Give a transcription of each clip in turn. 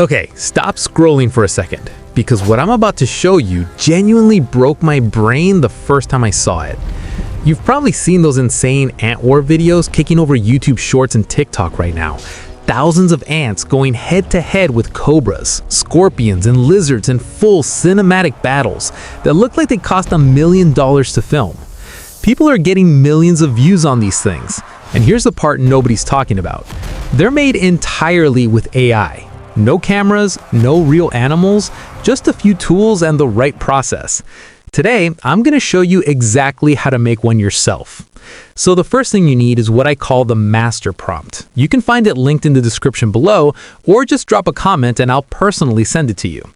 Okay, stop scrolling for a second, because what I'm about to show you genuinely broke my brain the first time I saw it. You've probably seen those insane ant war videos kicking over YouTube Shorts and TikTok right now. Thousands of ants going head to head with cobras, scorpions, and lizards in full cinematic battles that look like they cost $1 million to film. People are getting millions of views on these things, and here's the part nobody's talking about. They're made entirely with AI. No cameras, no real animals, just a few tools and the right process. Today, I'm going to show you exactly how to make one yourself. So the first thing you need is what I call the master prompt. You can find it linked in the description below, or just drop a comment and I'll personally send it to you.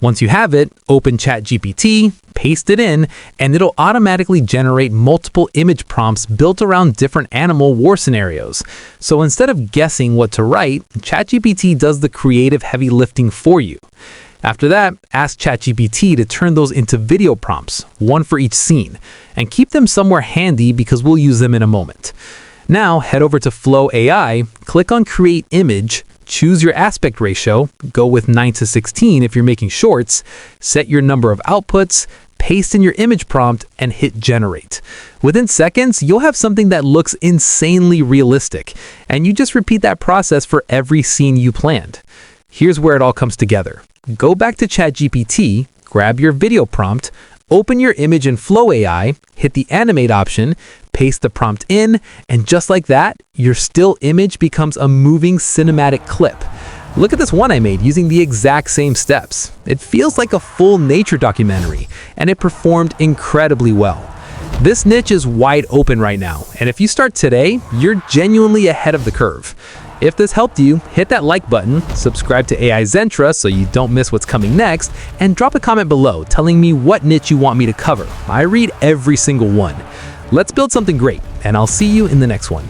Once you have it, open ChatGPT, paste it in, and it'll automatically generate multiple image prompts built around different animal war scenarios. So instead of guessing what to write, ChatGPT does the creative heavy lifting for you. After that, ask ChatGPT to turn those into video prompts, one for each scene, and keep them somewhere handy because we'll use them in a moment. Now, head over to Flow AI, click on Create Image, choose your aspect ratio, go with 9:16 if you're making shorts, set your number of outputs, paste in your image prompt, and hit generate. Within seconds, you'll have something that looks insanely realistic, and you just repeat that process for every scene you planned. Here's where it all comes together. Go back to ChatGPT, grab your video prompt, open your image in Flow AI, hit the animate option, paste the prompt in, and just like that, your still image becomes a moving cinematic clip. Look at this one I made using the exact same steps. It feels like a full nature documentary, and it performed incredibly well. This niche is wide open right now, and if you start today, you're genuinely ahead of the curve. If this helped you, hit that like button, subscribe to AI Zentra so you don't miss what's coming next, and drop a comment below telling me what niche you want me to cover. I read every single one. Let's build something great, and I'll see you in the next one.